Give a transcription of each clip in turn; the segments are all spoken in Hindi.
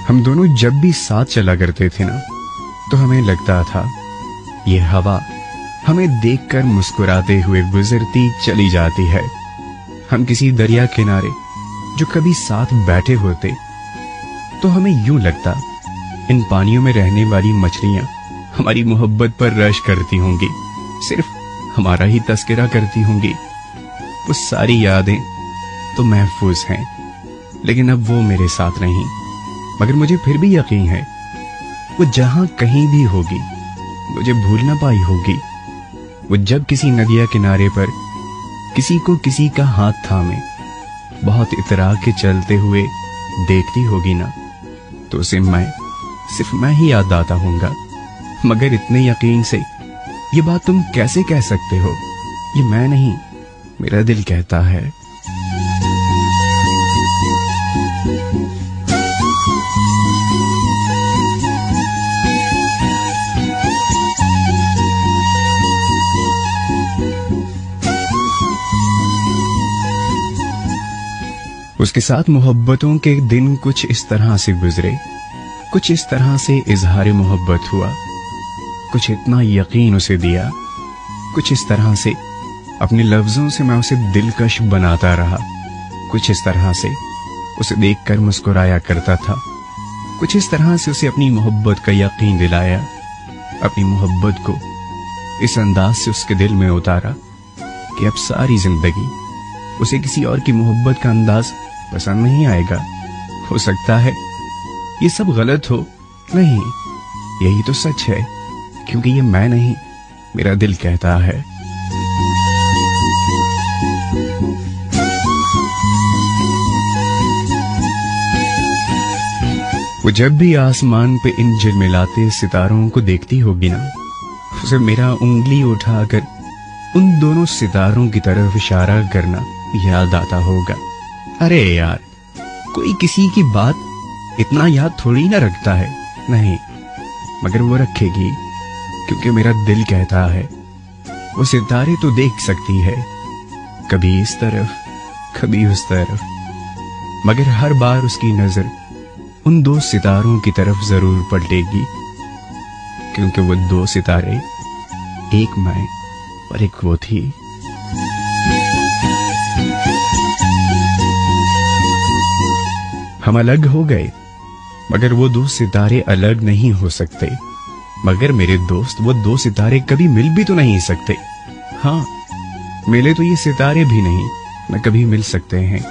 हम दोनों जब भी साथ चला करते थे ना, तो हमें लगता था ये हवा हमें देखकर मुस्कुराते हुए गुजरती चली जाती है। हम किसी दरिया किनारे जो कभी साथ बैठे होते, तो हमें यूं लगता इन पानियों में रहने वाली मछलियां हमारी मोहब्बत पर रश करती होंगी, सिर्फ हमारा ही तस्करा करती होंगी। वो सारी यादें तो महफूज हैं, लेकिन अब वो मेरे साथ नहीं। मगर मुझे फिर भी यकीन है वो जहां कहीं भी होगी, मुझे भूल ना पाई होगी। वो जब किसी नदिया किनारे पर किसी को किसी का हाथ थामे बहुत इतरा के चलते हुए देखती होगी ना, तो उसे सिर्फ मैं ही याद आता हूंगा। मगर इतने यकीन से ये बात तुम कैसे कह सकते हो? ये मैं नहीं, मेरा दिल कहता है। उसके साथ मोहब्बतों के दिन कुछ इस तरह से गुजरे, कुछ इस तरह से इजहार मोहब्बत हुआ, कुछ इतना यकीन उसे दिया, कुछ इस तरह से अपने लफ्जों से मैं उसे दिलकश बनाता रहा, कुछ इस तरह से उसे देखकर मुस्कुराया करता था, कुछ इस तरह से उसे अपनी मोहब्बत का यकीन दिलाया, अपनी मोहब्बत को इस अंदाज से उसके दिल में उतारा कि अब सारी जिंदगी उसे किसी और की मोहब्बत का अंदाज पसंद नहीं आएगा। हो सकता है ये सब गलत हो, नहीं, यही तो सच है, क्योंकि ये मैं नहीं, मेरा दिल कहता है। वो जब भी आसमान पे इन झिलमिलाते सितारों को देखती होगी ना, उसे मेरा उंगली उठाकर उन दोनों सितारों की तरफ इशारा करना याद आता होगा। अरे यार, कोई किसी की बात इतना याद थोड़ी ना रखता है, नहीं, मगर वो रखेगी, क्योंकि मेरा दिल कहता है वो सितारे तो देख सकती है, कभी इस तरफ कभी उस तरफ, मगर हर बार उसकी नजर उन दो सितारों की तरफ जरूर पलटेगी, क्योंकि वो दो सितारे एक मैं और एक वो थी। हम अलग हो गए, मगर वो दो सितारे अलग नहीं हो सकते। मगर मेरे दोस्त, वो दो सितारे कभी मिल भी तो नहीं सकते। हाँ, मिले तो ये सितारे भी नहीं, न कभी मिल सकते हैं।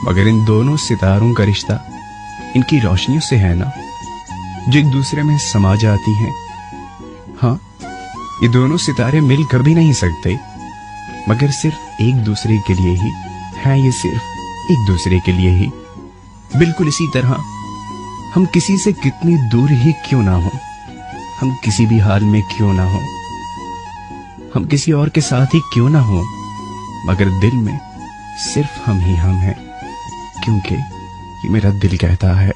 मगर इन दोनों सितारों का रिश्ता इनकी रोशनियों से है ना, जो एक दूसरे में समा जाती हैं। हाँ, ये दोनों सितारे मिल कभी नहीं सकते, मगर सिर्फ एक दूसरे के लिए ही है। ये सिर्फ एक दूसरे के लिए ही। बिल्कुल इसी तरह हम किसी से कितनी दूर ही क्यों ना हो, हम किसी भी हाल में क्यों ना हो, हम किसी और के साथ ही क्यों ना हो, मगर दिल में सिर्फ हम ही हम हैं, क्योंकि ये मेरा दिल कहता है।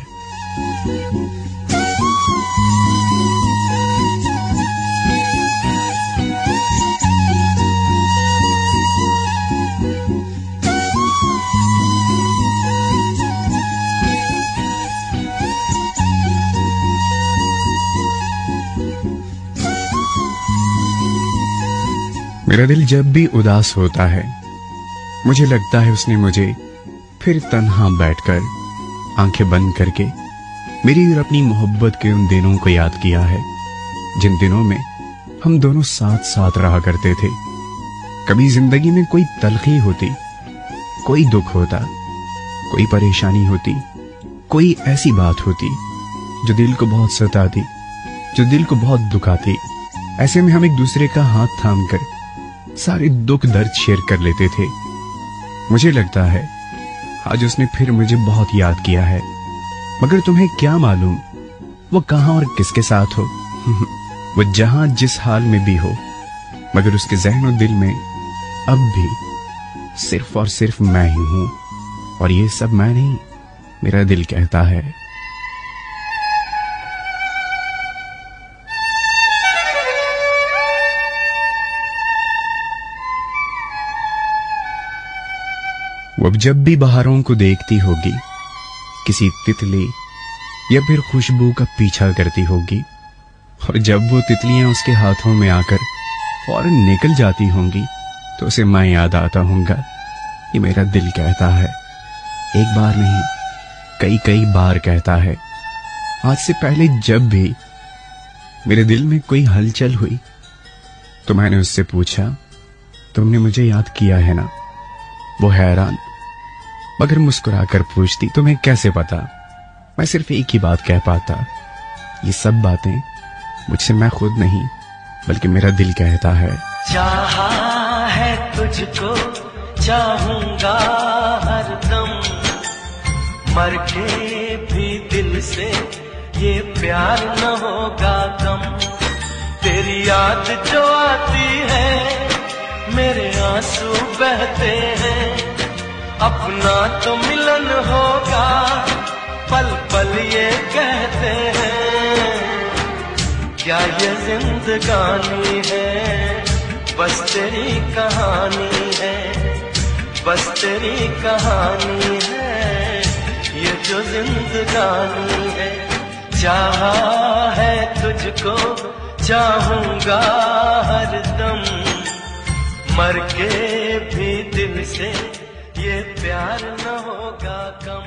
मेरा दिल जब भी उदास होता है, मुझे लगता है उसने मुझे फिर तन्हा बैठकर आंखें बंद करके मेरी और अपनी मोहब्बत के उन दिनों को याद किया है, जिन दिनों में हम दोनों साथ साथ रहा करते थे। कभी जिंदगी में कोई तलखी होती, कोई दुख होता, कोई परेशानी होती, कोई ऐसी बात होती जो दिल को बहुत सताती, जो दिल को बहुत दुखाती। ऐसे में हम एक दूसरे का हाथ थाम कर सारे दुख दर्द शेयर कर लेते थे। मुझे लगता है आज उसने फिर मुझे बहुत याद किया है, मगर तुम्हें क्या मालूम वो कहां और किसके साथ हो। वो जहां जिस हाल में भी हो, मगर उसके ज़हन और दिल में अब भी सिर्फ और सिर्फ मैं ही हूं, और ये सब मैं नहीं, मेरा दिल कहता है। वो अब जब भी बहारों को देखती होगी, किसी तितली या फिर खुशबू का पीछा करती होगी, और जब वो तितलियां उसके हाथों में आकर फौरन निकल जाती होंगी तो उसे मैं याद आता होऊंगा। ये मेरा दिल कहता है, एक बार नहीं कई कई बार कहता है। आज से पहले जब भी मेरे दिल में कोई हलचल हुई तो मैंने उससे पूछा, तुमने मुझे याद किया है ना? वो हैरान मगर मुस्कुराकर पूछती, तुम्हें कैसे पता? मैं सिर्फ एक ही बात कह पाता, ये सब बातें मुझसे मैं खुद नहीं बल्कि मेरा दिल कहता है। चाहा है तुझको चाहूंगा हरदम, मर के भी दिल से ये प्यार न होगा कम। तेरी याद जो आती है मेरे आंसू बहते हैं, अपना तो मिलन होगा पल पल ये कहते हैं। क्या ये जिंदगानी है, बस तेरी कहानी है, बस तेरी कहानी है, ये जो जिंदगानी है। चाहा है तुझको चाहूंगा हरदम, मर के भी दिल से ये प्यार न होगा कम।